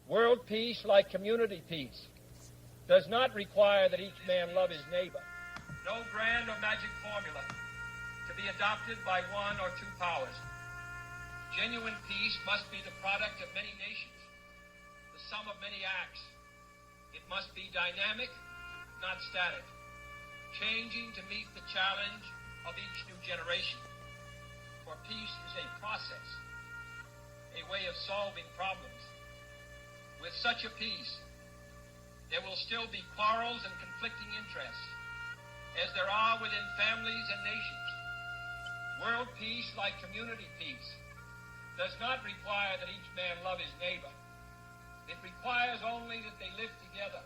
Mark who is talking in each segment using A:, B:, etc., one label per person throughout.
A: World peace, like community peace, does not require that each man love his neighbor. No grand or magic formula to be adopted by one or two powers. Genuine peace must be the product of many nations, the sum of many acts. It must be dynamic, not static, changing to meet the challenge of each new generation. For peace is a process, a way of solving problems. With such a peace, there will still be quarrels and conflicting interests, as there are within families and nations. World peace, like community peace, does not require that each man love his neighbor. It requires only that they live together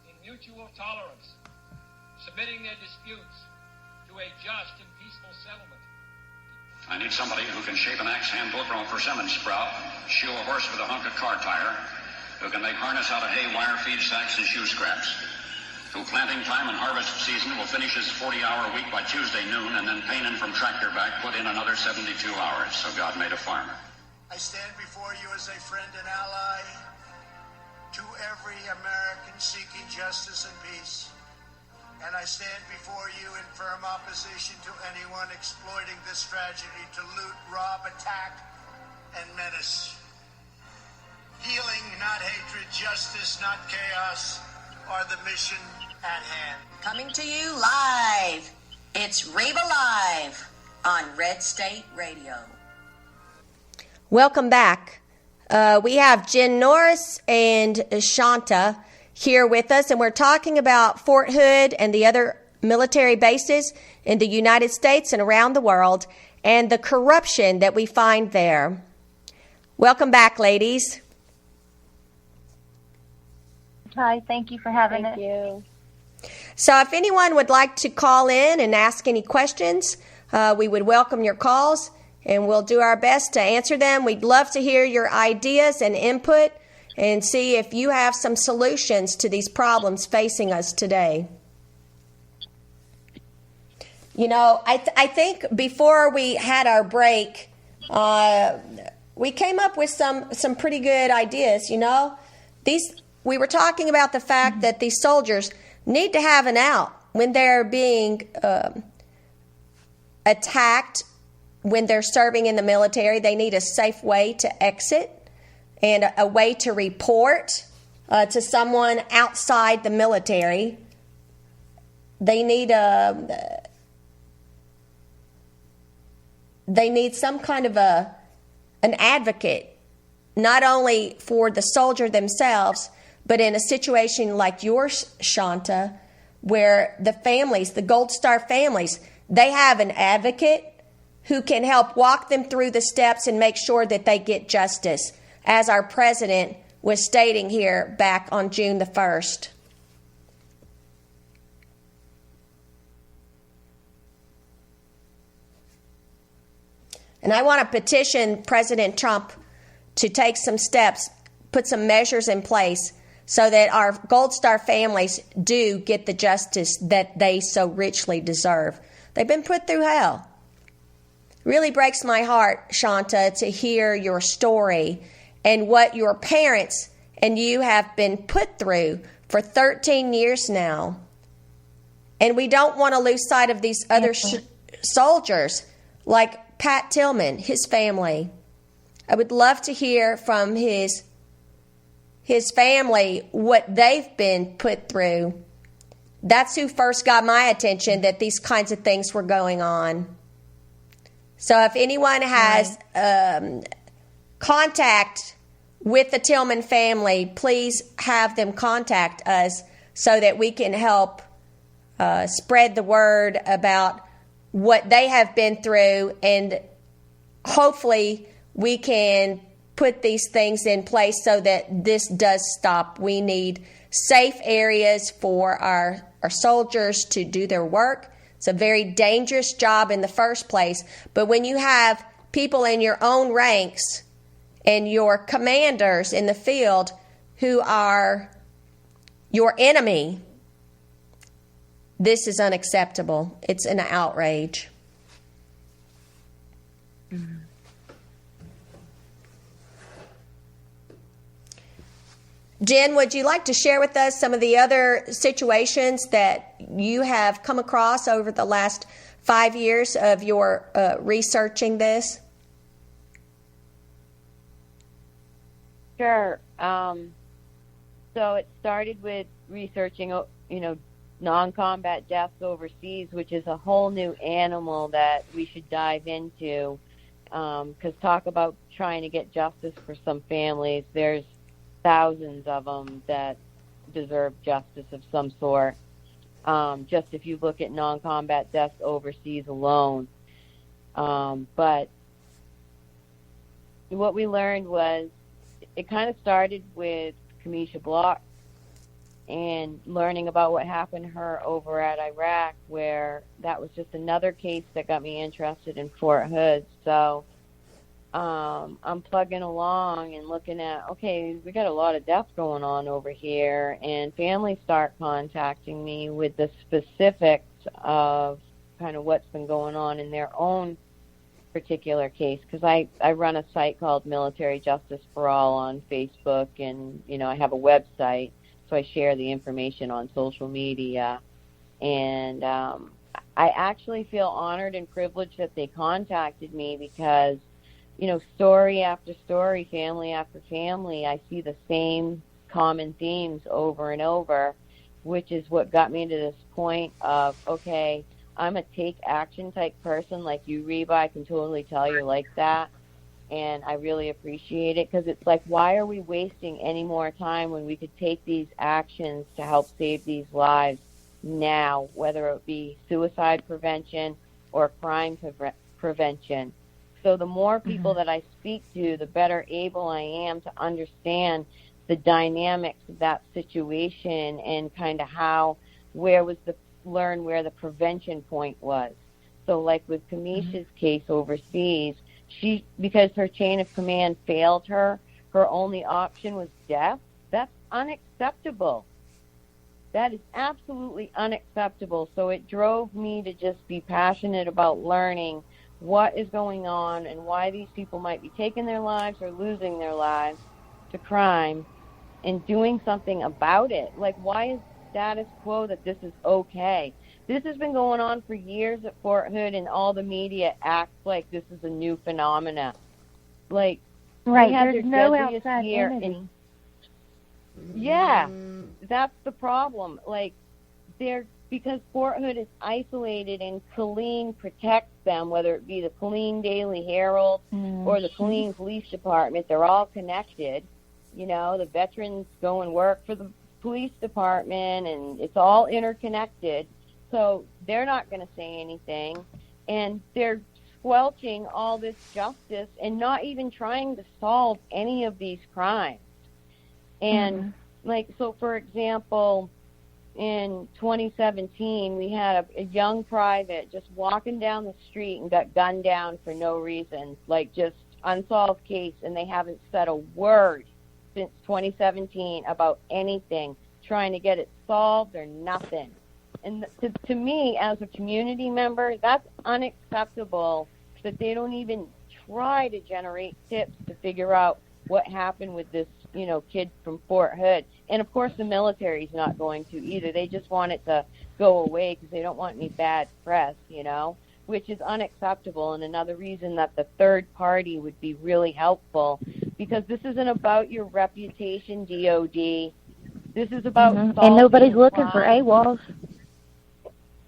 A: in mutual tolerance, submitting their disputes to a just and peaceful settlement.
B: I need somebody who can shape an axe handle from a persimmon sprout, shoe a horse with a hunk of car tire, who can make harness out of hay, wire, feed sacks, and shoe scraps, who planting time and harvest season will finish his 40-hour week by Tuesday noon, and then pain from tractor back put in another 72 hours. So God made a farmer.
C: I stand before you as a friend and ally to every American seeking justice and peace. And I stand before you in firm opposition to anyone exploiting this tragedy to loot, rob, attack, and menace. Healing, not hatred, justice, not chaos, are the mission at hand.
D: Coming to you live. It's Reba Live on Red State Radio.
E: Welcome back. We have Jen Norris and Shonta here with us, and we're talking about Fort Hood and the other military bases in the United States and around the world and the corruption that we find there. Welcome back, ladies.
F: Hi, thank you for having
G: Thank you.
E: So if anyone would like to call in and ask any questions, we would welcome your calls, and we'll do our best to answer them. We'd love to hear your ideas and input and see if you have some solutions to these problems facing us today. You know, I think before we had our break, we came up with some pretty good ideas, you know. We were talking about the fact that these soldiers need to have an out when they're being attacked, when they're serving in the military. They need a safe way to exit and a way to report to someone outside the military. They need some kind of an advocate, not only for the soldier themselves, but in a situation like yours, Shonta, where the families, the Gold Star families, they have an advocate who can help walk them through the steps and make sure that they get justice, as our president was stating here back on June the 1st. And I want to petition President Trump to take some steps, put some measures in place so that our Gold Star families do get the justice that they so richly deserve. They've been put through hell. Really breaks my heart, Shonta, to hear your story and what your parents and you have been put through for 13 years now. And we don't want to lose sight of these other soldiers like Pat Tillman, his family. I would love to hear from his family what they've been put through. That's who first got my attention, that these kinds of things were going on. So if anyone has contact with the Tillman family, please have them contact us so that we can help spread the word about what they have been through, and hopefully we can put these things in place so that this does stop. We need safe areas for our soldiers to do their work. It's a very dangerous job in the first place, but when you have people in your own ranks and your commanders in the field who are your enemy, this is unacceptable. It's an outrage. Jen, would you like to share with us some of the other situations that you have come across over the last 5 years of your researching this?
G: Sure. So it started with researching, non-combat deaths overseas, which is a whole new animal that we should dive into. Because talk about trying to get justice for some families, there's thousands of them that deserve justice of some sort. Just if you look at non-combat deaths overseas alone. But what we learned was it kind of started with Kamisha Block and learning about what happened to her over at Iraq, where that was just another case that got me interested in Fort Hood. So I'm plugging along and looking at, okay, we got a lot of deaths going on over here, and families start contacting me with the specifics of kind of what's been going on in their own particular case, because I run a site called Military Justice for All on Facebook, and I have a website, so I share the information on social media. And I actually feel honored and privileged that they contacted me, because story after story, family after family, I see the same common themes over and over, which is what got me to this point of, okay, I'm a take action type person like you, Reba. I can totally tell you're like that. And I really appreciate it, because it's like, why are we wasting any more time when we could take these actions to help save these lives now, whether it be suicide prevention or crime prevention. So the more people that I speak to, the better able I am to understand the dynamics of that situation and kind of learn where the prevention point was. So like with Kamisha's case overseas, because her chain of command failed her only option was death. That's unacceptable. That is absolutely unacceptable. So it drove me to just be passionate about learning what is going on and why these people might be taking their lives or losing their lives to crime, and doing something about it. Like, why is status quo that this is okay? This has been going on for years at Fort Hood, and all the media acts like this is a new phenomena. Like,
F: right,
G: we had
F: there's
G: their
F: no
G: deadliest
F: outside
G: year
F: entity.
G: Yeah, that's the problem. Like, because Fort Hood is isolated and Killeen protects them, whether it be the Killeen Daily Herald or the Killeen Police Department, they're all connected. The veterans go and work for the police department, and it's all interconnected. So they're not going to say anything, and they're squelching all this justice and not even trying to solve any of these crimes. And so for example, in 2017, we had a young private just walking down the street and got gunned down for no reason, like just unsolved case, and they haven't said a word since 2017 about anything, trying to get it solved or nothing. And to me, as a community member, that's unacceptable, that they don't even try to generate tips to figure out what happened with this, kid from Fort Hood. And of course the military's not going to either. They just want it to go away because they don't want any bad press, which is unacceptable. And another reason that the third party would be really helpful, because this isn't about your reputation, DOD. This is about
F: and nobody's looking
G: crime.
F: for AWOLs.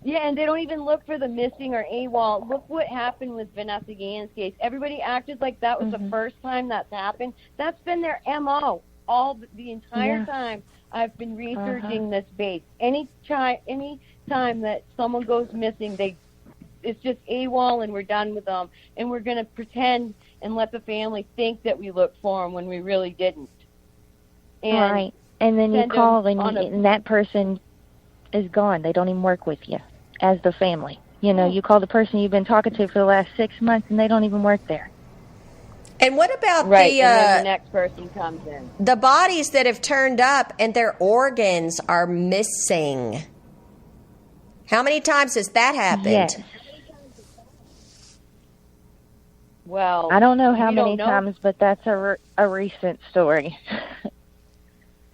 G: Yeah, and they don't even look for the missing or AWOL. Look what happened with Vanessa Gannon's case. Everybody acted like that was the first time that's happened. That's been their MO all the entire time I've been researching this case. Any time that someone goes missing, it's just AWOL and we're done with them. And we're going to pretend and let the family think that we looked for them when we really didn't. And
F: right. And then you call and that person is gone. They don't even work with you as the family. You call the person you've been talking to for the last 6 months, and they don't even work there.
E: And what about
G: and then the next person comes in?
E: The bodies that have turned up and their organs are missing? How many times has that happened?
F: Yes.
G: Well,
F: I don't know how many times, but that's a recent story.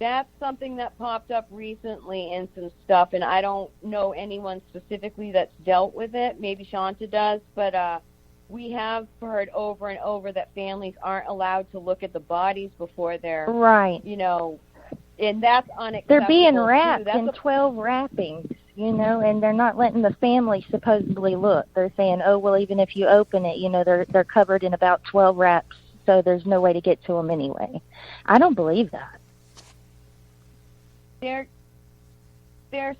G: That's something that popped up recently in some stuff, and I don't know anyone specifically that's dealt with it. Maybe Shonta does, but we have heard over and over that families aren't allowed to look at the bodies before they're,
F: right.
G: And that's unacceptable.
F: They're being wrapped in 12 wrappings, and they're not letting the family supposedly look. They're saying, oh, well, even if you open it, they're covered in about 12 wraps, so there's no way to get to them anyway. I don't believe that.
G: They're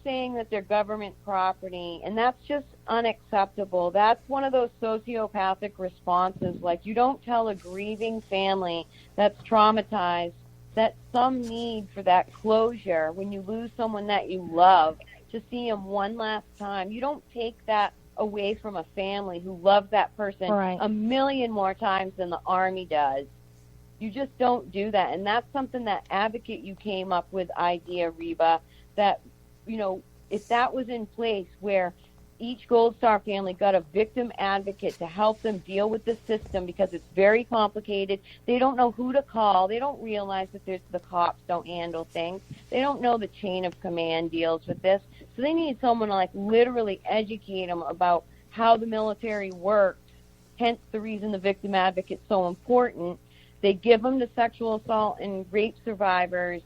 G: saying that they're government property, and that's just unacceptable. That's one of those sociopathic responses. Like, you don't tell a grieving family that's traumatized that some need for that closure when you lose someone that you love to see them one last time. You don't take that away from a family who loves that person
F: right.
G: a million more times than the Army does. You just don't do that. And that's something that Advocate you came up with idea, Reba, that, if that was in place where each Gold Star family got a victim advocate to help them deal with the system, because it's very complicated. They don't know who to call. They don't realize that the cops don't handle things. They don't know the chain of command deals with this. So they need someone to literally educate them about how the military works, hence the reason the victim advocate's so important. They give them to sexual assault and rape survivors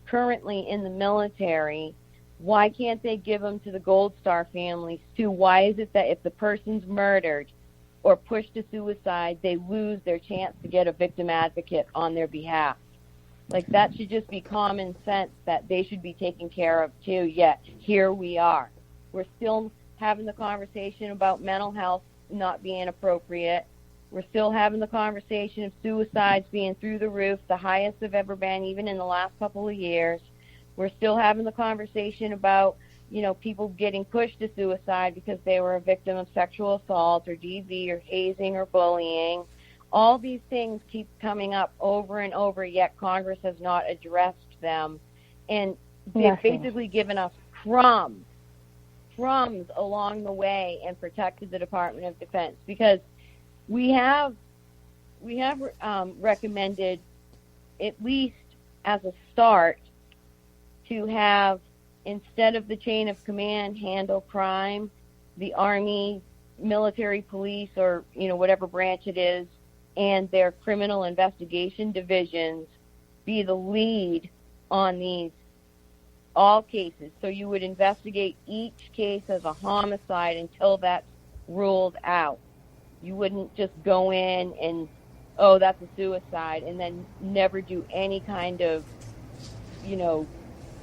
G: currently in the military. Why can't they give them to the Gold Star families too? Why is it that if the person's murdered or pushed to suicide, they lose their chance to get a victim advocate on their behalf? That should just be common sense that they should be taken care of too, yet here we are. We're still having the conversation about mental health not being appropriate. We're still having the conversation of suicides being through the roof, the highest they've ever been, even in the last couple of years. We're still having the conversation about, people getting pushed to suicide because they were a victim of sexual assault or DV or hazing or bullying. All these things keep coming up over and over, yet Congress has not addressed them. And they've basically given us crumbs along the way and protected the Department of Defense, because we have recommended, at least as a start, to have, instead of the chain of command handle crime, the Army, military, police, or whatever branch it is, and their criminal investigation divisions be the lead on all cases. So you would investigate each case as a homicide until that's ruled out. You wouldn't just go in and, oh, that's a suicide, and then never do any kind of,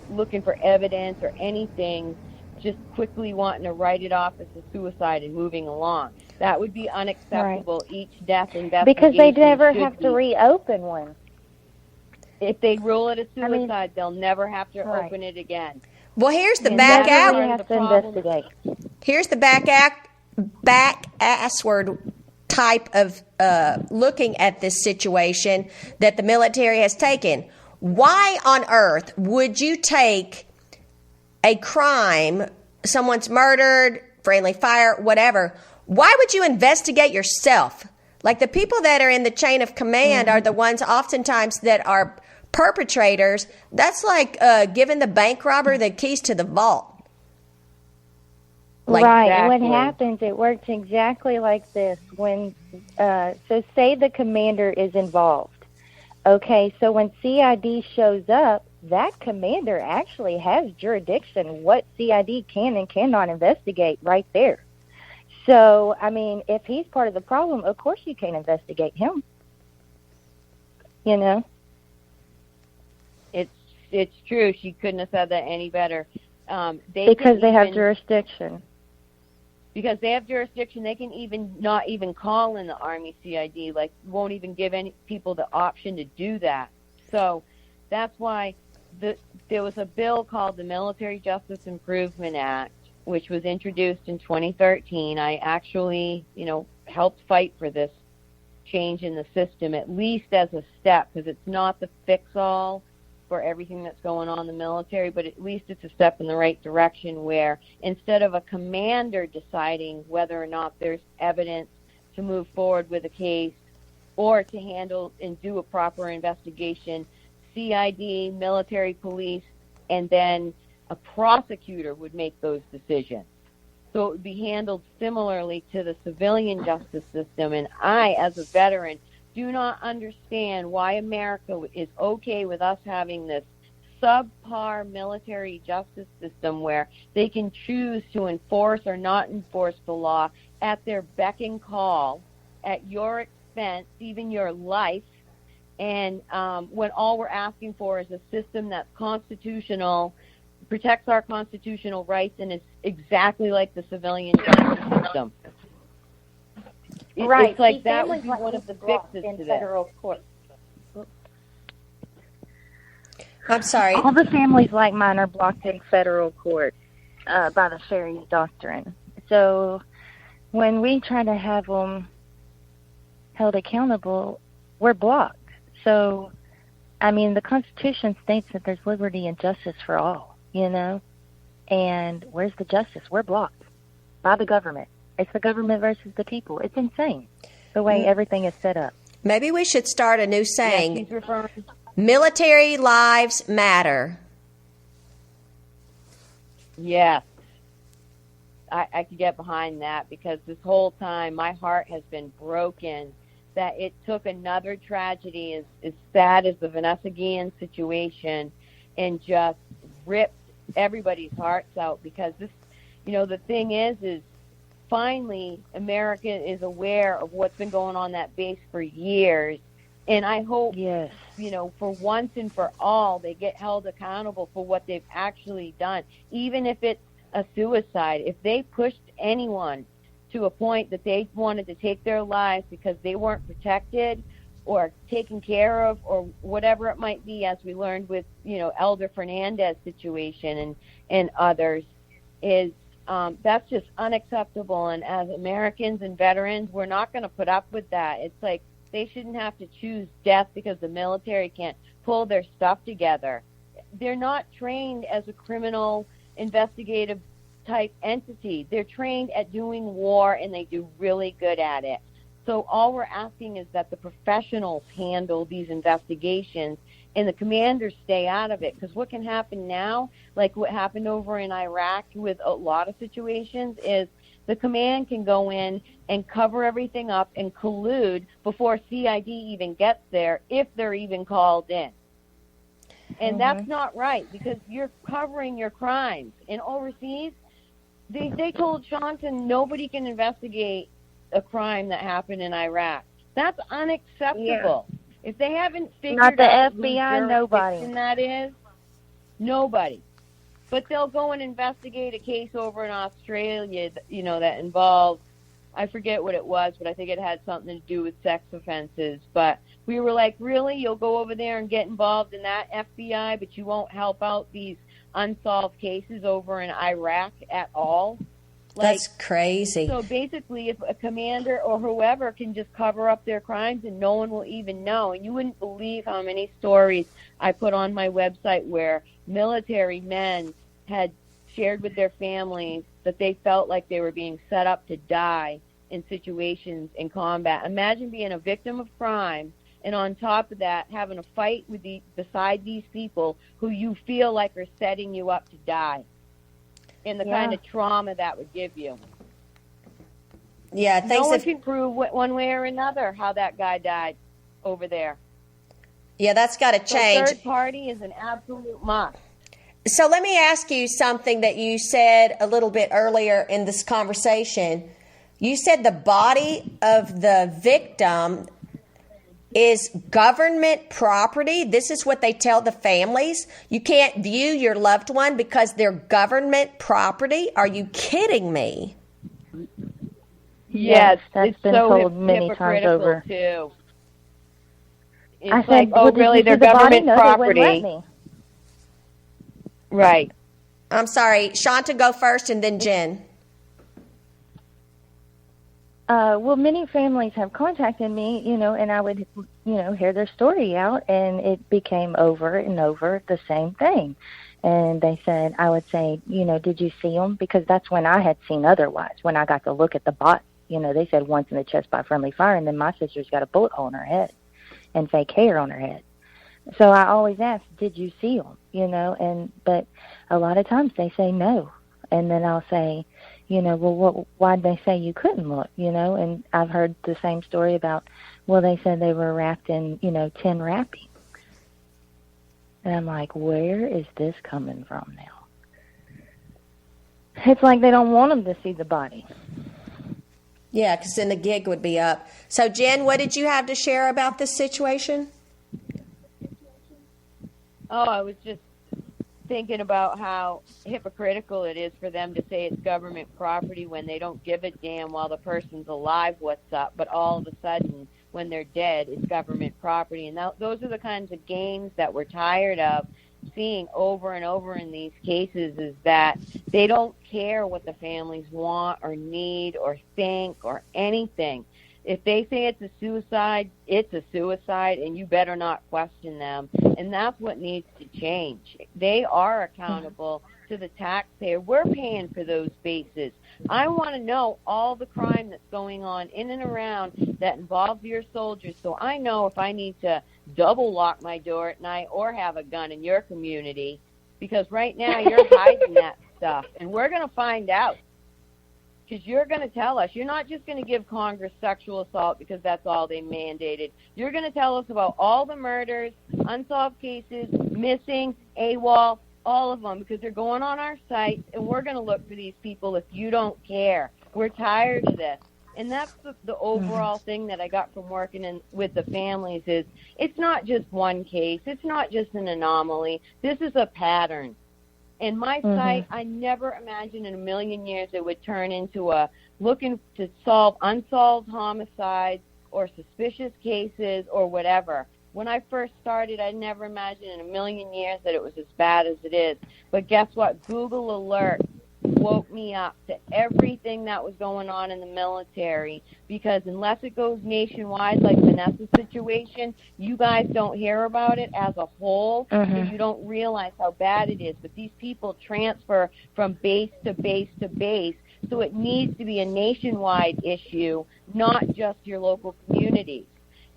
G: looking for evidence or anything, just quickly wanting to write it off as a suicide and moving along. That would be unacceptable. Right. Each death investigation,
F: because they never have to reopen one.
G: If they rule it a suicide, they'll never have to open it again.
E: Well, here's the back out. Here's the back-assward type of looking at this situation that the military has taken. Why on earth would you take a crime, someone's murdered, friendly fire, whatever, why would you investigate yourself? The people that are in the chain of command are the ones oftentimes that are perpetrators. That's like giving the bank robber the keys to the vault.
F: Right. Exactly. What happens, it works exactly like this. When so say the commander is involved. Okay, so when CID shows up, that commander actually has jurisdiction what CID can and cannot investigate right there. So, if he's part of the problem, of course you can't investigate him.
G: It's true. She couldn't have said that any better.
F: Because they have jurisdiction.
G: Because they have jurisdiction, they can not even call in the Army CID, won't even give any people the option to do that. So that's why there was a bill called the Military Justice Improvement Act, which was introduced in 2013. I actually, helped fight for this change in the system, at least as a step, because it's not the fix-all for everything that's going on in the military, but at least it's a step in the right direction, where instead of a commander deciding whether or not there's evidence to move forward with a case or to handle and do a proper investigation, CID, military police, and then a prosecutor would make those decisions. So it would be handled similarly to the civilian justice system. And I, as a veteran, do not understand why America is okay with us having this subpar military justice system where they can choose to enforce or not enforce the law at their beck and call, at your expense, even your life, and when all we're asking for is a system that's constitutional, protects our constitutional rights, and is exactly like the civilian justice system.
F: Right.
G: It's like that would be one of the fixes
F: in
G: to this.
F: federal court.
E: I'm sorry.
F: All the families like mine are blocked in federal court by the Ferry Doctrine. So when we try to have them held accountable, we're blocked. So, I mean, the Constitution states that there's liberty and justice for all, you know? And where's the justice? We're blocked by the government. It's the government versus the people. It's insane the way everything is set up.
E: Maybe we should start a new saying.
G: She's referring.
E: Military lives matter.
G: Yes. I could get behind that, because this whole time my heart has been broken that it took another tragedy as sad as the Vanessa Guillen situation and just ripped everybody's hearts out, because this, you know, the thing is finally America is aware of what's been going on that base for years. And I hope,
F: yes,
G: you know, for once and for all, they get held accountable for what they've actually done, even if it's a suicide. If they pushed anyone to a point that they wanted to take their lives because they weren't protected or taken care of or whatever it might be, as we learned with, you know, Elder Fernandez situation and others, is that's just unacceptable. And as Americans and veterans, we're not going to put up with that. It's like they shouldn't have to choose death because the military can't pull their stuff together. They're not trained as a criminal investigative type entity. They're trained at doing war, and they do really good at it. So all we're asking is that the professionals handle these investigations and the commanders stay out of it. Because what can happen now, like what happened over in Iraq with a lot of situations, is the command can go in and cover everything up and collude before CID even gets there, if they're even called in. And that's not right, because you're covering your crimes. And overseas, they told Shonta nobody can investigate a crime that happened in Iraq. That's unacceptable. Yeah. If they haven't figured
F: not the
G: out
F: FBI, nobody.
G: That is, nobody. But they'll go and investigate a case over in Australia, you know, that involved, I forget what it was, but I think it had something to do with sex offenses. But we were like, really? You'll go over there and get involved in that, FBI, but you won't help out these unsolved cases over in Iraq at all?
E: That's crazy.
G: So basically, if a commander or whoever can just cover up their crimes and no one will even know, and you wouldn't believe how many stories I put on my website where military men had shared with their families that they felt like they were being set up to die in situations in combat. Imagine being a victim of crime, and on top of that, having a fight with beside these people who you feel like are setting you up to die, and the kind of trauma that would give you.
E: Yeah,
G: no one can prove one way or another how that guy died over there.
E: Yeah, that's got to change.
G: So third party is an absolute must.
E: So let me ask you something that you said a little bit earlier in this conversation. You said the body of the victim is government property. This is what they tell the families. You can't view your loved one because they're government property. Are you kidding me?
G: Yes,
F: that's been told many times over.
G: Too. It's
F: I said,
G: oh, really? They're government property. Right.
E: I'm sorry. Shonta, go first, and then Jen.
F: Well, many families have contacted me, you know, and I would, you know, hear their story out, and it became over and over the same thing. And they said, I would say, you know, did you see them? Because that's when I had seen otherwise, when I got to look at the bot. You know, they said once in the chest by friendly fire, and then my sister's got a bullet hole in her head and fake hair on her head. So I always ask, did you see them? But a lot of times they say no. And then I'll say, well, why'd they say you couldn't look? And I've heard the same story about, well, they said they were wrapped in, 10 wrappings. And I'm like, where is this coming from now? It's like they don't want them to see the body.
E: Yeah, because then the gig would be up. So, Jen, what did you have to share about this situation?
G: Oh, I was just thinking about how hypocritical it is for them to say it's government property when they don't give a damn while the person's alive what's up, but all of a sudden when they're dead it's government property. And those are the kinds of games that we're tired of seeing over and over in these cases, is that they don't care what the families want or need or think or anything. If they say it's a suicide, and you better not question them. And that's what needs to change. They are accountable to the taxpayer. We're paying for those bases. I want to know all the crime that's going on in and around that involves your soldiers, so I know if I need to double lock my door at night or have a gun in your community, because right now you're hiding that stuff, and we're going to find out. Because you're going to tell us. You're not just going to give Congress sexual assault because that's all they mandated. You're going to tell us about all the murders, unsolved cases, missing, AWOL, all of them, because they're going on our site, and we're going to look for these people if you don't care. We're tired of this. And that's the overall thing that I got from working with the families is it's not just one case. It's not just an anomaly. This is a pattern. And my site, I never imagined in a million years it would turn into a looking to solve unsolved homicides or suspicious cases or whatever. When I first started, I never imagined in a million years that it was as bad as it is. But guess what? Google Alert woke me up to everything that was going on in the military, because unless it goes nationwide like Vanessa's situation, you guys don't hear about it as a whole, so you don't realize how bad it is. But these people transfer from base to base to base, so it needs to be a nationwide issue, not just your local communities.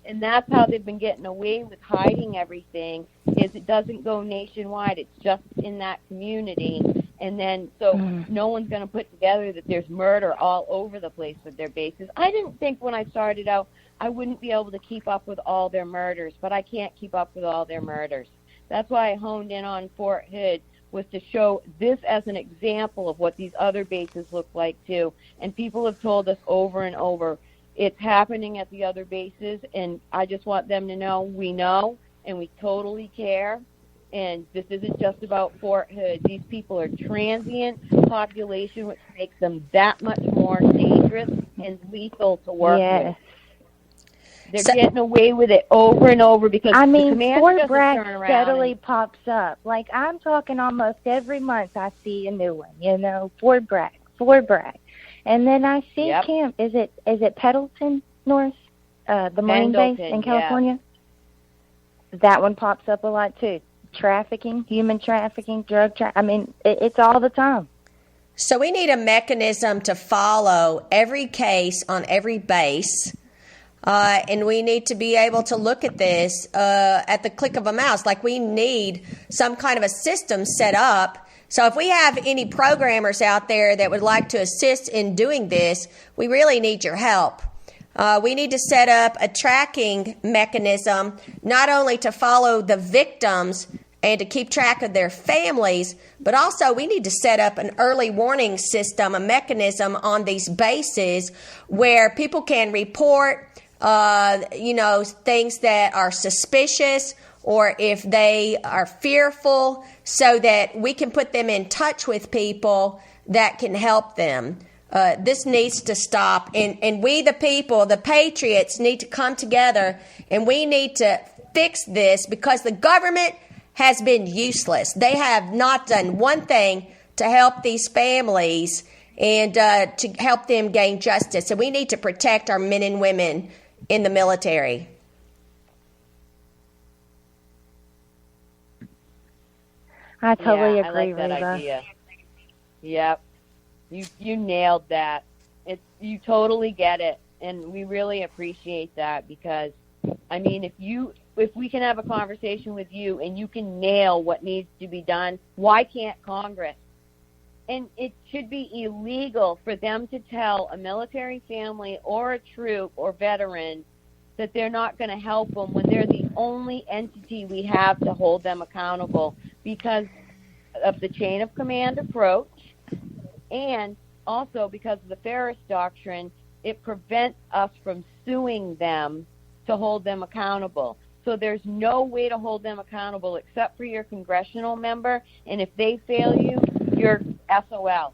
G: And that's how they've been getting away with hiding everything, is it doesn't go nationwide, it's just in that community. And then, so no one's going to put together that there's murder all over the place with their bases. I didn't think when I started out I wouldn't be able to keep up with all their murders, but I can't keep up with all their murders. That's why I honed in on Fort Hood, was to show this as an example of what these other bases look like too. And people have told us over and over, it's happening at the other bases, and I just want them to know we know and we totally care. And this isn't just about Fort Hood. These people are transient population, which makes them that much more dangerous and lethal to work with. They're getting away with it over and over because the commander
F: Fort Bragg steadily pops up. Like, I'm talking almost every month I see a new one, Fort Bragg. And then I see camp, is it Pendleton, Norris? The Marine base in California? Yeah. That one pops up a lot too. Trafficking, human trafficking, drug trafficking. It's all the time.
E: So we need a mechanism to follow every case on every base, and we need to be able to look at this at the click of a mouse. Like, we need some kind of a system set up. So if we have any programmers out there that would like to assist in doing this, we really need your help. We need to set up a tracking mechanism, not only to follow the victims and to keep track of their families, but also we need to set up an early warning system, a mechanism on these bases where people can report, things that are suspicious, or if they are fearful, so that we can put them in touch with people that can help them. This needs to stop, and we, the people, the patriots, need to come together, and we need to fix this, because the government has been useless. They have not done one thing to help these families and to help them gain justice. And we need to protect our men and women in the military.
F: I totally agree,
G: I like that
F: Reba.
G: idea. Yep. You nailed that. You totally get it, and we really appreciate that, because if if we can have a conversation with you and you can nail what needs to be done, why can't Congress? And it should be illegal for them to tell a military family or a troop or veteran that they're not going to help them when they're the only entity we have to hold them accountable because of the chain of command approach, and also because of the Ferris Doctrine. It prevents us from suing them to hold them accountable. So there's no way to hold them accountable except for your congressional member, and if they fail you, you're SOL.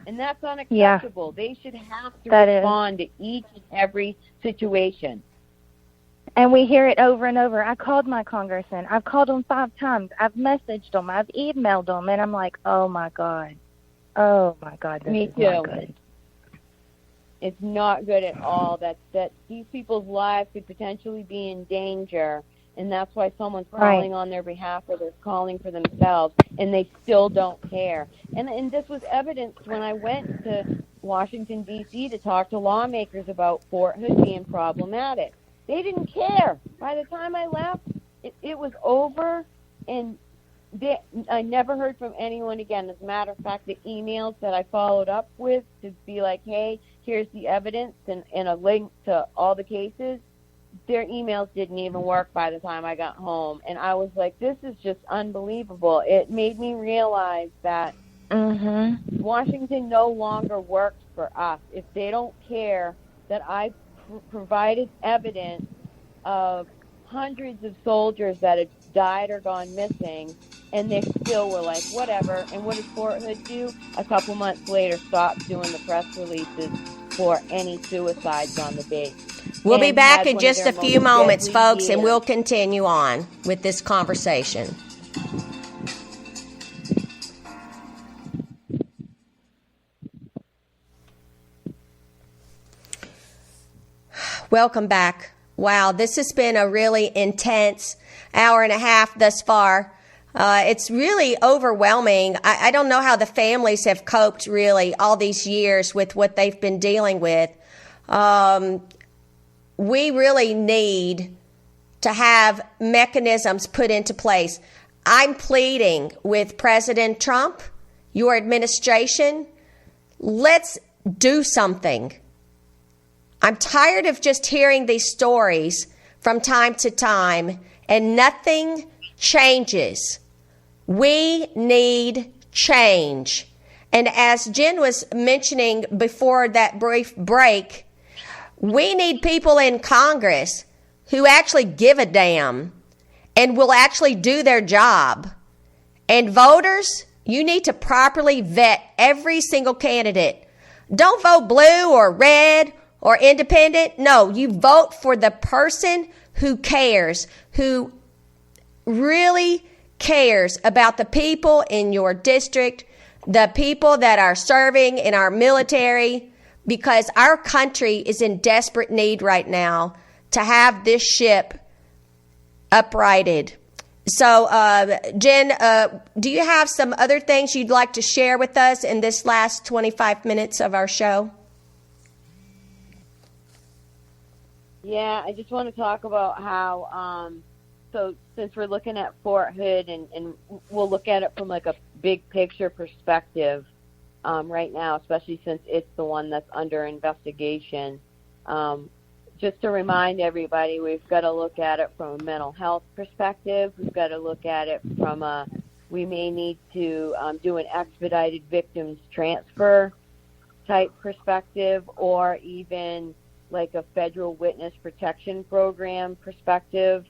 G: And that's unacceptable. Yeah. They should have to respond to each and every situation.
F: And we hear it over and over. I called my congressman. I've called him 5 times. I've messaged him. I've emailed him. And I'm like, oh, my God. Oh, my God. This is not good.
G: It's not good at all. That these people's lives could potentially be in danger. And that's why someone's calling on their behalf or they're calling for themselves. And they still don't care. And this was evidenced when I went to Washington, D.C. to talk to lawmakers about Fort Hood being problematic. They didn't care. By the time I left, it was over, and I never heard from anyone again. As a matter of fact, the emails that I followed up with to be like, hey, here's the evidence and a link to all the cases, their emails didn't even work by the time I got home. And I was like, this is just unbelievable. It made me realize that Washington no longer works for us. If they don't care that I provided evidence of hundreds of soldiers that had died or gone missing, and they still were like, whatever. And what does Fort Hood do? A couple months later, stop doing the press releases for any suicides on the base.
E: We'll be back in just a few moments, folks, and we'll continue on with this conversation. Welcome back. Wow, this has been a really intense hour and a half thus far. It's really overwhelming. I don't know how the families have coped really all these years with what they've been dealing with. We really need to have mechanisms put into place. I'm pleading with President Trump, your administration, let's do something. I'm tired of just hearing these stories from time to time and nothing changes. We need change. And as Jen was mentioning before that brief break, we need people in Congress who actually give a damn and will actually do their job. And voters, you need to properly vet every single candidate. Don't vote blue or red or independent. No, you vote for the person who cares, who really cares about the people in your district, the people that are serving in our military, because our country is in desperate need right now to have this ship uprighted. So, Jen, do you have some other things you'd like to share with us in this last 25 minutes of our show?
G: Yeah, I just want to talk about how, so since we're looking at Fort Hood and we'll look at it from like a big picture perspective right now, especially since it's the one that's under investigation. Just to remind everybody, we've got to look at it from a mental health perspective. We've got to look at it from we may need to do an expedited victims transfer type perspective, or even like a federal witness protection program perspective.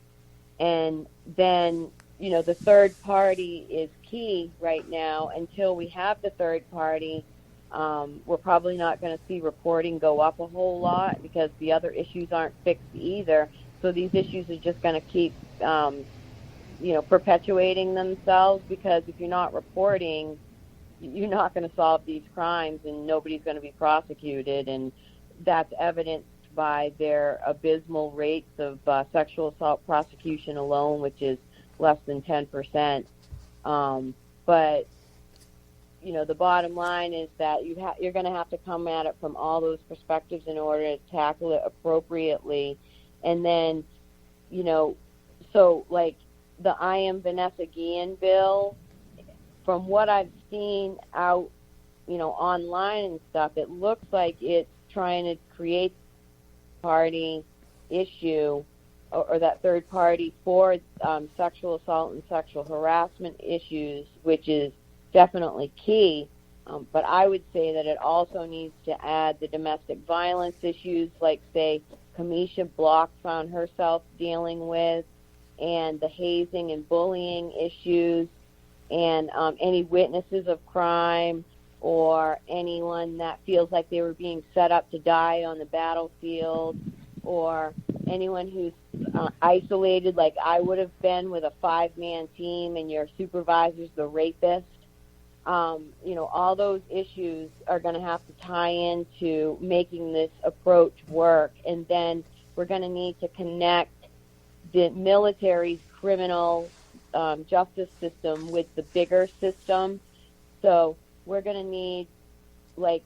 G: And then, you know, the third party is key right now. Until we have the third party, we're probably not going to see reporting go up a whole lot because the other issues aren't fixed either. So these issues are just going to keep, perpetuating themselves, because if you're not reporting, you're not going to solve these crimes and nobody's going to be prosecuted. And that's evidenced by their abysmal rates of sexual assault prosecution alone, which is less than 10%. But, you know, the bottom line is that you're going to have to come at it from all those perspectives in order to tackle it appropriately. And then, you know, So, like, the I Am Vanessa Guillen bill, from what I've seen out, online and stuff, it looks like it's trying to create party issue or that third party for sexual assault and sexual harassment issues, which is definitely key. But I would say that it also needs to add the domestic violence issues, like, say, Kamisha Block found herself dealing with, and the hazing and bullying issues, and any witnesses of crime or anyone that feels like they were being set up to die on the battlefield, or anyone who's isolated, like I would have been with a 5-man team and your supervisor's the rapist. All those issues are going to have to tie into making this approach work. And then we're going to need to connect the military's criminal justice system with the bigger system. So we're going to need, like,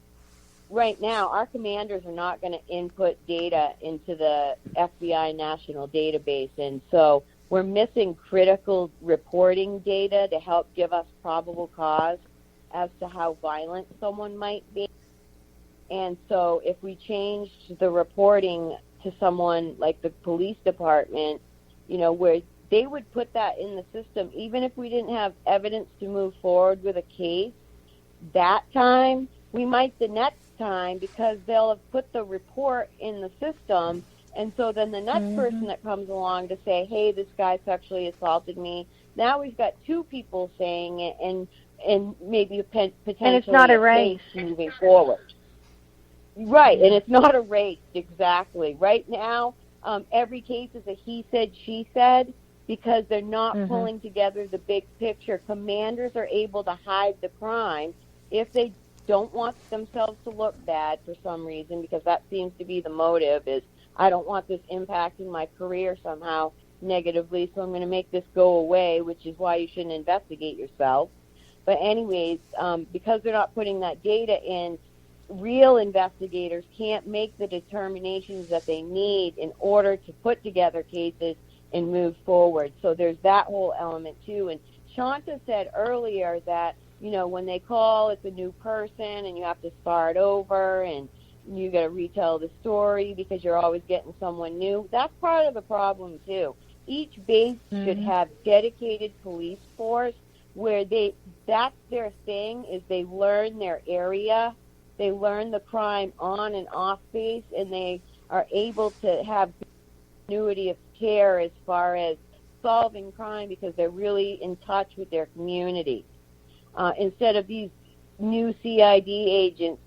G: right now, our commanders are not going to input data into the FBI national database. And so we're missing critical reporting data to help give us probable cause as to how violent someone might be. And so if we changed the reporting to someone like the police department, where they would put that in the system, even if we didn't have evidence to move forward with a case, that time, we might the next time, because they'll have put the report in the system. And so then the next person that comes along to say, hey, this guy sexually assaulted me, now we've got 2 people saying it, and maybe potentially
F: and it's not a race
G: moving forward. Right, and it's not a race, exactly. Right now, every case is a he said, she said, because they're not pulling together the big picture. Commanders are able to hide the crime if they don't want themselves to look bad for some reason, because that seems to be the motive, is I don't want this impacting my career somehow negatively, so I'm going to make this go away, which is why you shouldn't investigate yourself. But anyways, because they're not putting that data in, real investigators can't make the determinations that they need in order to put together cases and move forward. So there's that whole element too. And Shonta said earlier that, when they call, it's a new person and you have to start over and you got to retell the story because you're always getting someone new. That's part of the problem too. Each base should have dedicated police force where that's their thing, is they learn their area, they learn the crime on and off base, and they are able to have continuity of care as far as solving crime because they're really in touch with their community. Instead of these new CID agents,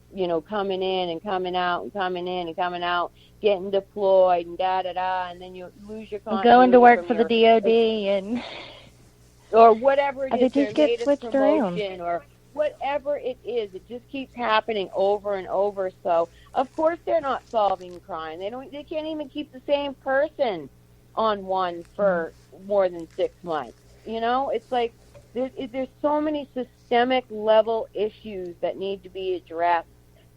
G: coming in and coming out and coming in and coming out, getting deployed and da-da-da, and then you lose your continuity.
F: Going to work for the DOD and...
G: or whatever it is,
F: they just get switched around.
G: Or whatever it is, it just keeps happening over and over. So, of course, they're not solving crime. They can't even keep the same person on one for more than 6 months. It's like there's so many systemic level issues that need to be addressed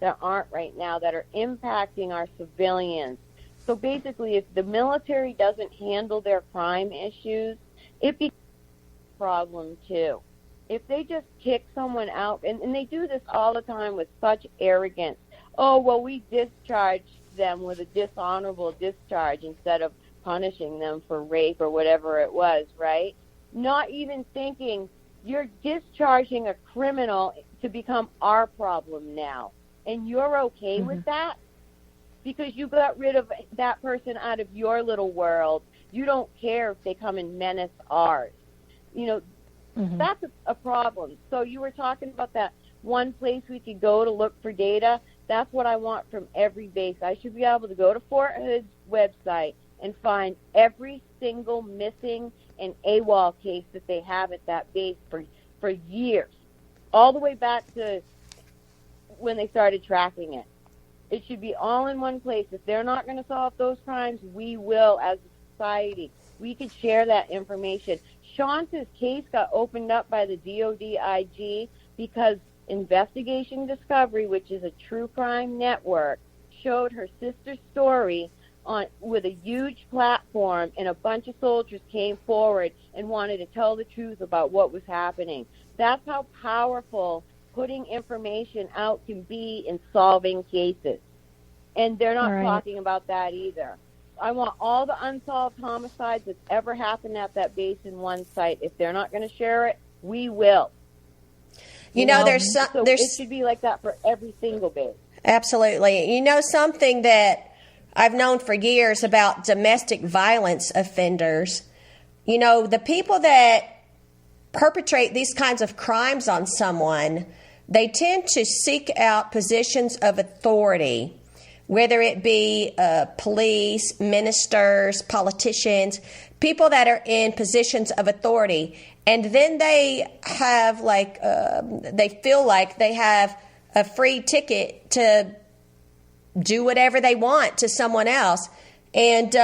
G: that aren't right now, that are impacting our civilians. So basically, if the military doesn't handle their crime issues, it becomes a problem too. If they just kick someone out, and they do this all the time with such arrogance, oh, well, we discharged them with a dishonorable discharge instead of punishing them for rape or whatever it was, right? Not even thinking you're discharging a criminal to become our problem now. And you're okay with that because you got rid of that person out of your little world. You don't care if they come and menace ours. That's a problem. So you were talking about that one place we could go to look for data. That's what I want from every base. I should be able to go to Fort Hood's website and find every single missing and AWOL case that they have at that base for years, all the way back to when they started tracking it. It should be all in one place. If they're not going to solve those crimes, we will as a society. We could share that information. Shonta's case got opened up by the DOD IG because Investigation Discovery, which is a true crime network, showed her sister's story with a huge platform, and a bunch of soldiers came forward and wanted to tell the truth about what was happening. That's how powerful putting information out can be in solving cases. And they're not talking about that either. I want all the unsolved homicides that's ever happened at that base in one site. If they're not going to share it, we will.
E: You know, there's
G: it should be like that for every single base.
E: Absolutely. You know, something that I've known for years about domestic violence offenders, you know, the people that perpetrate these kinds of crimes on someone, they tend to seek out positions of authority, whether it be police, ministers, politicians, people that are in positions of authority. And then they have they feel like they have a free ticket to do whatever they want to someone else. And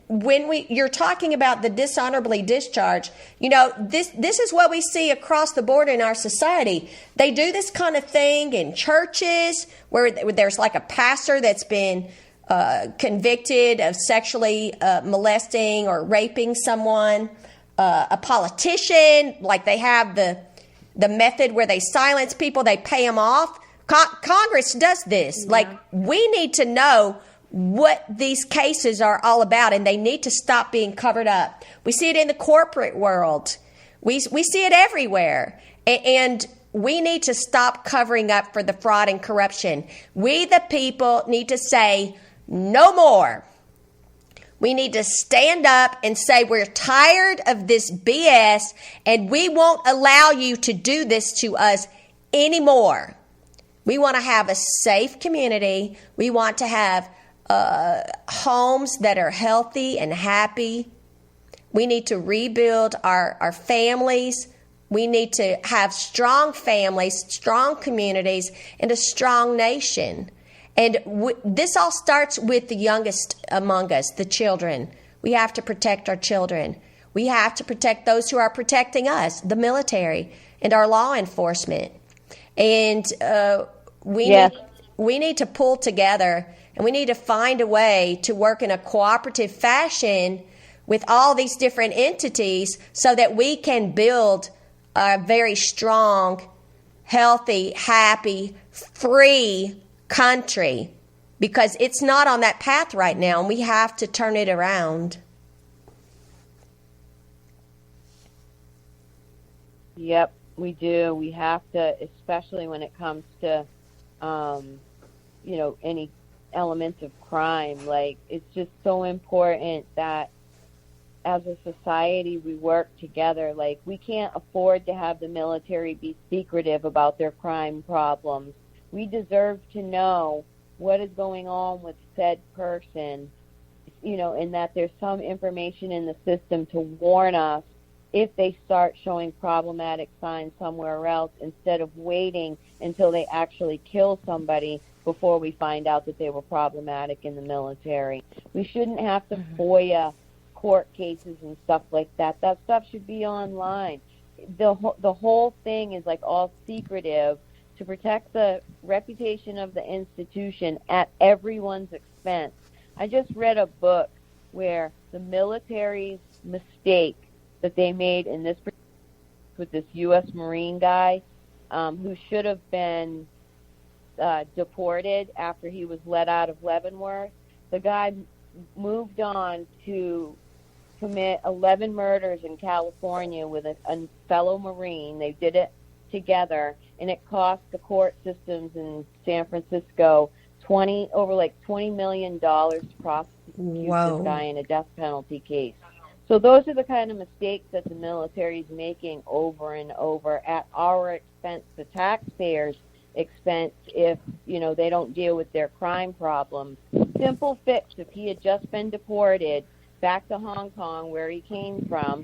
E: when you're talking about the dishonorably discharged, you know, this is what we see across the board in our society. They do this kind of thing in churches where there's like a pastor that's been convicted of sexually molesting or raping someone, a politician, like they have the method where they silence people, they pay them off. Congress does this. Yeah. Like, we need to know what these cases are all about, and they need to stop being covered up. We see it in the corporate world. We see it everywhere. And we need to stop covering up for the fraud and corruption. We, the people, need to say no more. We need to stand up and say we're tired of this BS, and we won't allow you to do this to us anymore. We want to have a safe community. We want to have homes that are healthy and happy. We need to rebuild our families. We need to have strong families, strong communities, and a strong nation. And this all starts with the youngest among us, the children. We have to protect our children. We have to protect those who are protecting us, the military and our law enforcement. And we need to pull together, and we need to find a way to work in a cooperative fashion with all these different entities so that we can build a very strong, healthy, happy, free country, because it's not on that path right now, and we have to turn it around.
G: Yep, we do. We have to, especially when it comes to, any elements of crime. Like, it's just so important that as a society we work together. Like, we can't afford to have the military be secretive about their crime problems. We deserve to know what is going on with said person, and that there's some information in the system to warn us if they start showing problematic signs somewhere else, instead of waiting until they actually kill somebody before we find out that they were problematic in the military. We shouldn't have to FOIA court cases and stuff like that. That stuff should be online. The whole thing is like all secretive to protect the reputation of the institution at everyone's expense. I just read a book where the military's mistake that they made in this with this U.S. Marine guy who should have been deported after he was let out of Leavenworth. The guy moved on to commit 11 murders in California with a fellow Marine. They did it together, and it cost the court systems in San Francisco $20 million to prosecute this guy in a death penalty case. So those are the kind of mistakes that the military is making over and over at our expense, the taxpayers' expense, if they don't deal with their crime problems. Simple fix: if he had just been deported back to Hong Kong, where he came from,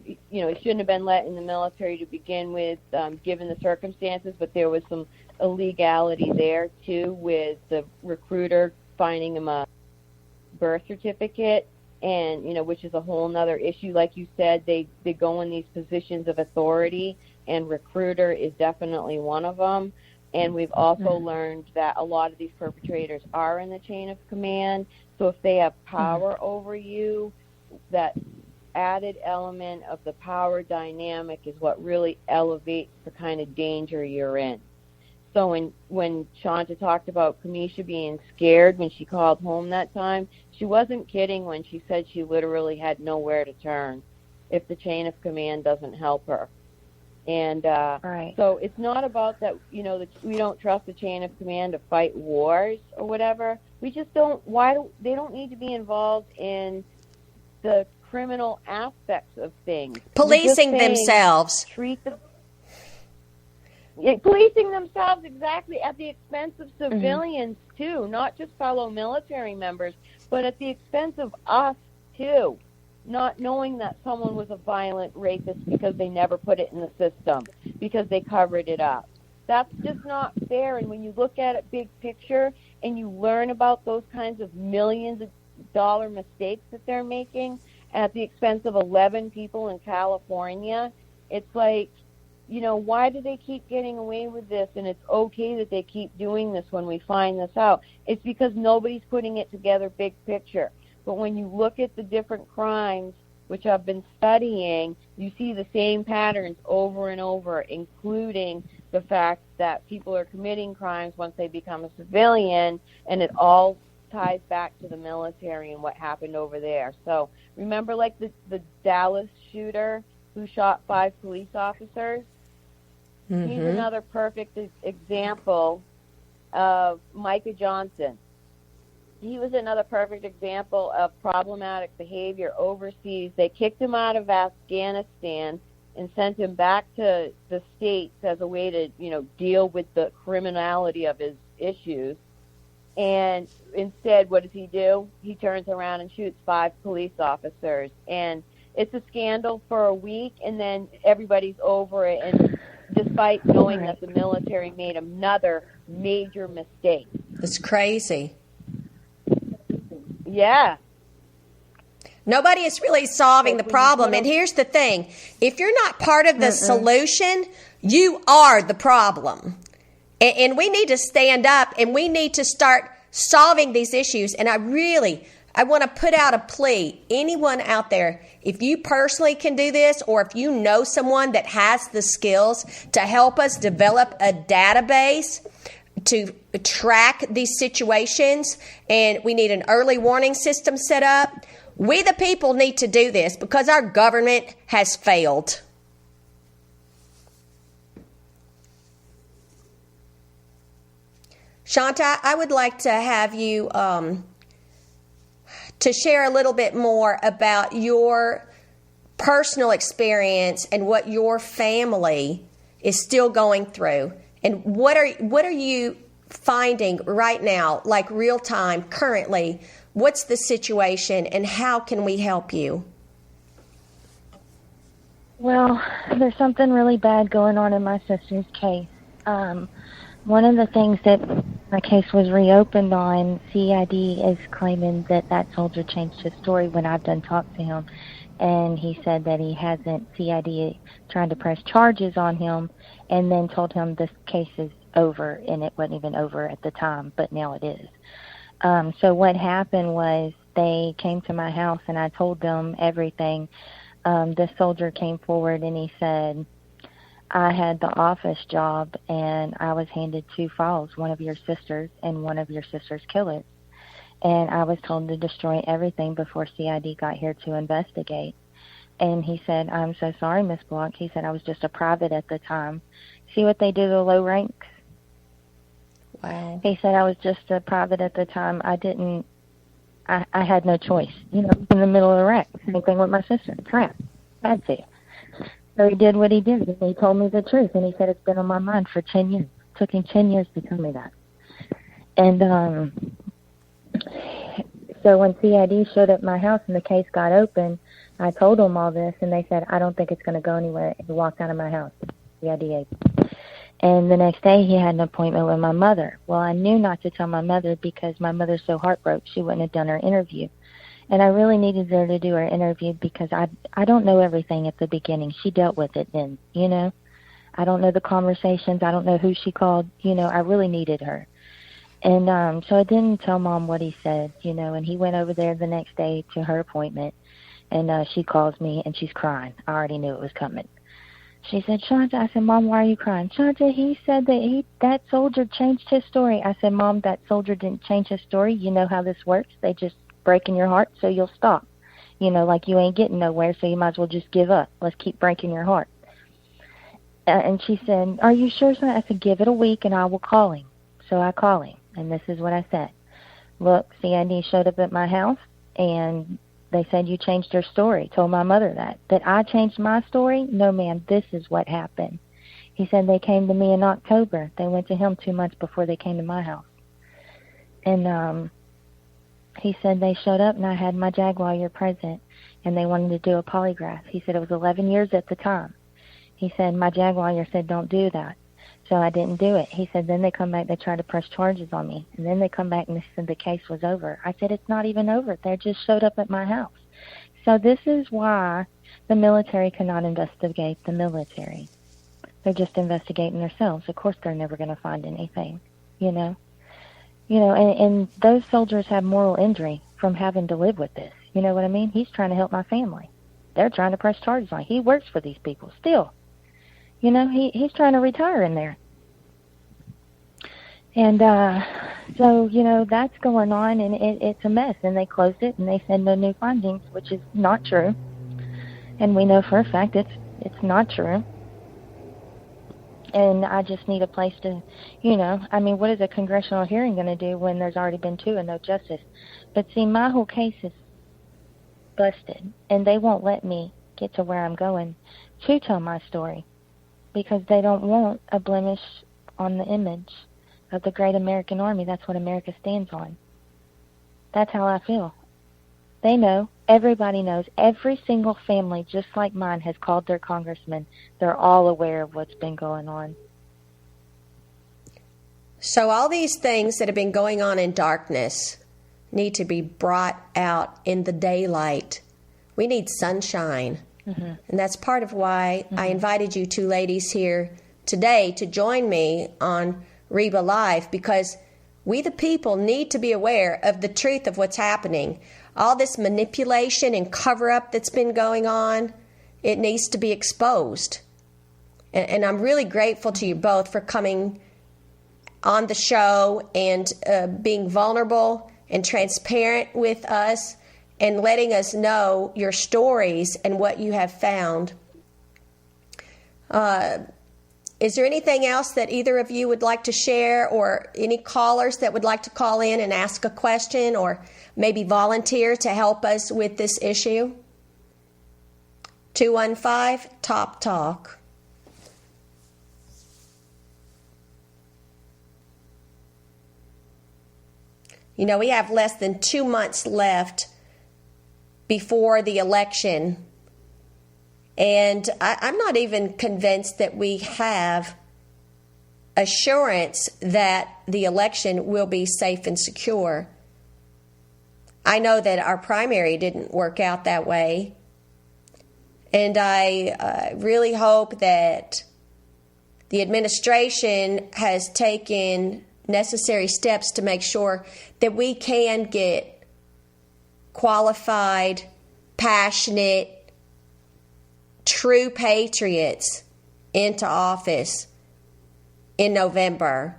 G: he shouldn't have been let in the military to begin with, given the circumstances, but there was some illegality there too, with the recruiter finding him a birth certificate, and which is a whole nother issue. Like you said, they go in these positions of authority, and recruiter is definitely one of them. And we've also learned that a lot of these perpetrators are in the chain of command. So if they have power over you, that added element of the power dynamic is what really elevates the kind of danger you're in. So when Shonta talked about Kamisha being scared when she called home that time, she wasn't kidding when she said she literally had nowhere to turn if the chain of command doesn't help her. And
F: Right.
G: so it's not about that, that we don't trust the chain of command to fight wars or whatever. We just don't, they don't need to be involved in the criminal aspects of things.
E: Policing themselves.
G: Policing themselves, exactly, at the expense of civilians, too, not just fellow military members, but at the expense of us, too. Not knowing that someone was a violent rapist because they never put it in the system, because they covered it up. That's just not fair. And when you look at it big picture and you learn about those kinds of millions of dollar mistakes that they're making at the expense of 11 people in California, it's like, why do they keep getting away with this? And it's okay that they keep doing this when we find this out. It's because nobody's putting it together big picture. But when you look at the different crimes, which I've been studying, you see the same patterns over and over, including the fact that people are committing crimes once they become a civilian, and it all ties back to the military and what happened over there. So remember, like the Dallas shooter who shot 5 police officers? He's another perfect example of Micah Johnson. He was another perfect example of problematic behavior overseas. They kicked him out of Afghanistan and sent him back to the States as a way to, deal with the criminality of his issues. And instead, what does he do? He turns around and shoots 5 police officers. And it's a scandal for a week, and then everybody's over it. And despite knowing that the military made another major mistake.
E: It's crazy.
G: Yeah.
E: Nobody is really solving the problem. And here's the thing. If you're not part of the solution, you are the problem. And we need to stand up and we need to start solving these issues. And I want to put out a plea. Anyone out there, if you personally can do this, or if you know someone that has the skills to help us develop a database to track these situations, and we need an early warning system set up. We the people need to do this because our government has failed. Shonta, I would like to have you to share a little bit more about your personal experience and what your family is still going through. And what are you finding right now, like real time, currently? What's the situation and how can we help you?
F: Well, there's something really bad going on in my sister's case. One of the things that my case was reopened on, CID is claiming that soldier changed his story when I've done talk to him. And he said that he hasn't, CID trying to press charges on him, and then told him this case is over, and it wasn't even over at the time, but now it is. So what happened was they came to my house, and I told them everything. The soldier came forward, and he said, I had the office job, and I was handed 2 files, one of your sisters and one of your sister's killers. And I was told to destroy everything before CID got here to investigate. And he said, I'm so sorry, Miss Block. He said, I was just a private at the time. See what they do to low ranks?
E: Wow.
F: He said, I was just a private at the time. I had no choice. In the middle of the wreck. Same thing with my sister. Crap. I had to. So he did what he did. And he told me the truth. And he said, it's been on my mind for 10 years. It took him 10 years to tell me that. And, so when CID showed up at my house and the case got open, I told them all this, and they said, I don't think it's going to go anywhere. And he walked out of my house, CID. And the next day he had an appointment with my mother. Well, I knew not to tell my mother because my mother's so heartbroken she wouldn't have done her interview. And I really needed her to do her interview because I don't know everything at the beginning. She dealt with it then, I don't know the conversations. I don't know who she called. I really needed her. And so I didn't tell Mom what he said, and he went over there the next day to her appointment, and she calls me, and she's crying. I already knew it was coming. She said, Shonta, I said, Mom, why are you crying? Shonta, he said that soldier changed his story. I said, Mom, that soldier didn't change his story. You know how this works. They just break in your heart so you'll stop. Like you ain't getting nowhere, so you might as well just give up. Let's keep breaking your heart. And she said, are you sure, son? I said, give it a week and I will call him. So I call him, and this is what I said. Look, CID showed up at my house, and they said you changed your story. Told my mother that. That I changed my story? No, ma'am, this is what happened. He said they came to me in October. They went to him 2 months before they came to my house. And he said they showed up, and I had my Jaguar present, and they wanted to do a polygraph. He said it was 11 years at the time. He said, my Jaguar said, don't do that. So I didn't do it. He said, then they come back, they tried to press charges on me. And then they come back and they said the case was over. I said, it's not even over. They just showed up at my house. So this is why the military cannot investigate the military. They're just investigating themselves. Of course they're never going to find anything, and those soldiers have moral injury from having to live with this. You know what I mean? He's trying to help my family. They're trying to press charges on him. He works for these people still. He's trying to retire in there. And so, that's going on, and it's a mess. And they closed it, and they said no new findings, which is not true. And we know for a fact it's not true. And I just need a place to, what is a congressional hearing going to do when there's already been 2 and no justice? But see, my whole case is busted, and they won't let me get to where I'm going to tell my story, because they don't want a blemish on the image of the great American Army. That's what America stands on. That's how I feel. They know. Everybody knows. Every single family, just like mine, has called their congressman. They're all aware of what's been going on.
E: So all these things that have been going on in darkness need to be brought out in the daylight. We need sunshine. Mm-hmm. And that's part of why I invited you 2 ladies here today to join me on Reba Live, because we the people need to be aware of the truth of what's happening. All this manipulation and cover-up that's been going on, it needs to be exposed. And I'm really grateful to you both for coming on the show and being vulnerable and transparent with us, and letting us know your stories and what you have found. Is there anything else that either of you would like to share, or any callers that would like to call in and ask a question, or maybe volunteer to help us with this issue? 215-TOP-TALK. We have less than 2 months left before the election, and I'm not even convinced that we have assurance that the election will be safe and secure. I know that our primary didn't work out that way, and I really hope that the administration has taken necessary steps to make sure that we can get qualified, passionate, true patriots into office in November,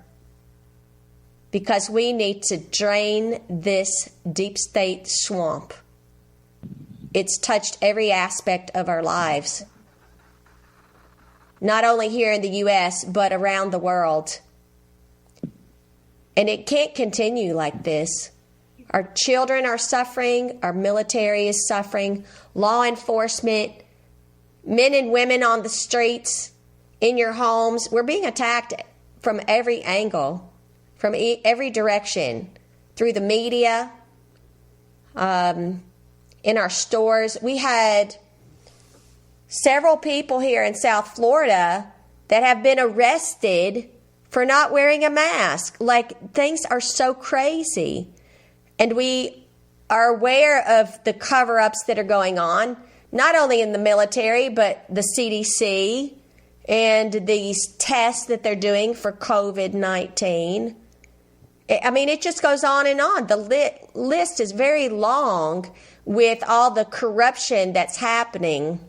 E: because we need to drain this deep state swamp. It's touched every aspect of our lives, not only here in the U.S., but around the world. And it can't continue like this. Our children are suffering. Our military is suffering. Law enforcement, men and women on the streets, in your homes. We're being attacked from every angle, from every direction, through the media, in our stores. We had several people here in South Florida that have been arrested for not wearing a mask. Like, things are so crazy. And we are aware of the cover-ups that are going on, not only in the military, but the CDC and these tests that they're doing for COVID-19. I mean, it just goes on and on. The list is very long with all the corruption that's happening.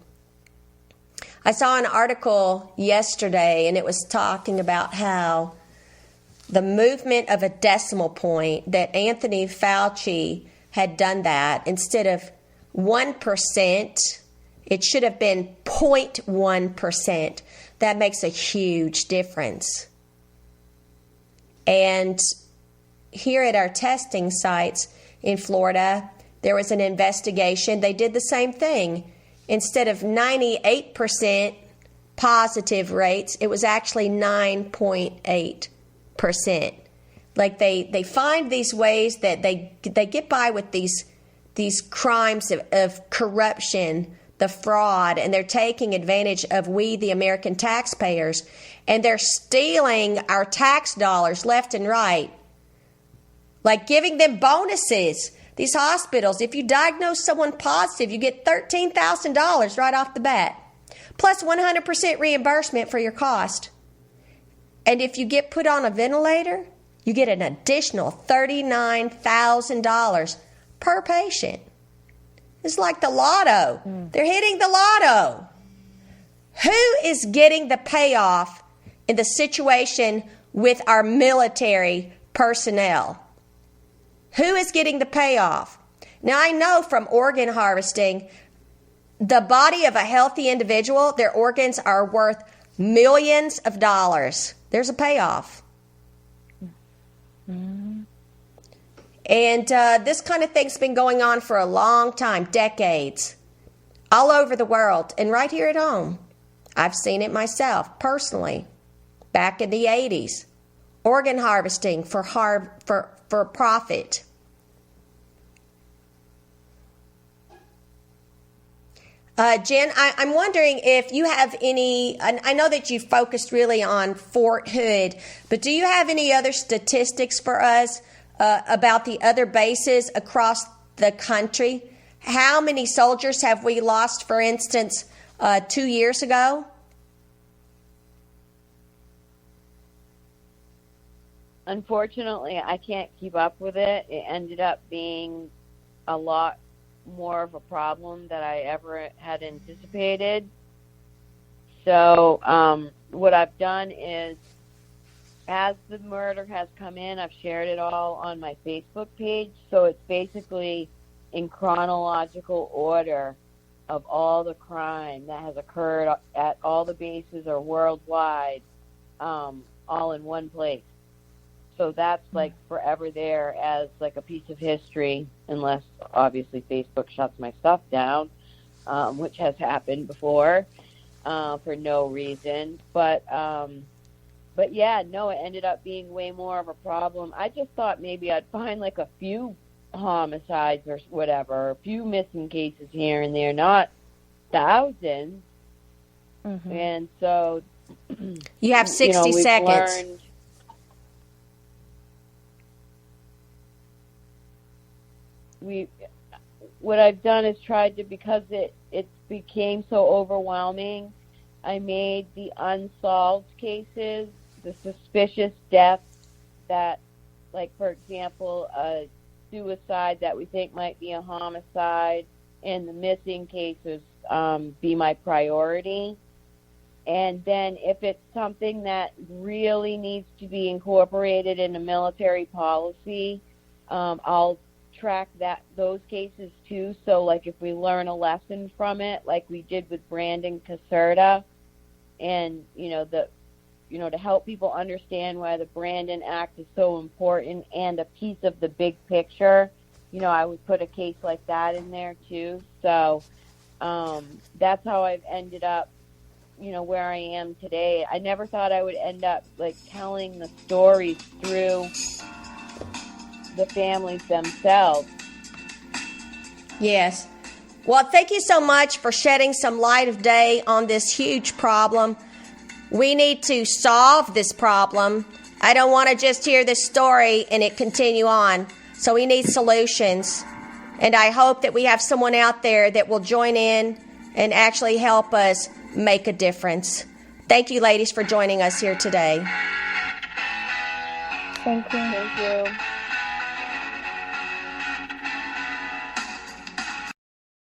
E: I saw an article yesterday, and it was talking about how the movement of a decimal point, that Anthony Fauci had done that. Instead of 1%, it should have been 0.1%. That makes a huge difference. And here at our testing sites in Florida, there was an investigation. They did the same thing. Instead of 98% positive rates, it was actually 9.8%. Like they find these ways that they get by with these crimes of corruption, the fraud, and they're taking advantage of we, the American taxpayers, and they're stealing our tax dollars left and right. Like giving them bonuses. These hospitals, if you diagnose someone positive, you get $13,000 right off the bat, plus 100% reimbursement for your cost. And if you get put on a ventilator, you get an additional $39,000 per patient. It's like the lotto. They're hitting the lotto. Who is getting the payoff in the situation with our military personnel? Who is getting the payoff? Now, I know from organ harvesting, the body of a healthy individual, their organs are worth millions of dollars. There's a payoff. Mm-hmm. And this kind of thing's been going on for a long time, decades, all over the world, and right here at home. I've seen it myself, personally, back in the 80s. Organ harvesting for profit. Jen, I'm wondering if you have any, I know that you focused really on Fort Hood, but do you have any other statistics for us about the other bases across the country? How many soldiers have we lost, for instance, 2 years ago?
G: Unfortunately, I can't keep up with it. It ended up being a lot more of a problem that I ever had anticipated. So what I've done is, as the murder has come in, I've shared it all on my Facebook page. So it's basically in chronological order of all the crime that has occurred at all the bases or worldwide, all in one place. So that's like forever there as like a piece of history, unless obviously Facebook shuts my stuff down, which has happened before for no reason. But yeah, no, it ended up being way more of a problem. I just thought maybe I'd find like a few homicides or whatever, a few missing cases here and there, not thousands. Mm-hmm. And so
E: you have 60 seconds.
G: What I've done is tried to, because it became so overwhelming, I made the unsolved cases, the suspicious deaths that, like, for example, a suicide that we think might be a homicide, and the missing cases be my priority. And then if it's something that really needs to be incorporated in a military policy, I'll track those cases too. So like if we learn a lesson from it, like we did with Brandon Caserta, and to help people understand why the Brandon Act is so important and a piece of the big picture, I would put a case like that in there too. So that's how I've ended up where I am today. I never thought I would end up like telling the stories through the families themselves.
E: Yes. Well, thank you so much for shedding some light of day on this huge problem. We need to solve this problem. I don't want to just hear this story and it continue on. So we need solutions. And I hope that we have someone out there that will join in and actually help us make a difference. Thank you, ladies, for joining us here today.
F: Thank you.
G: Thank you.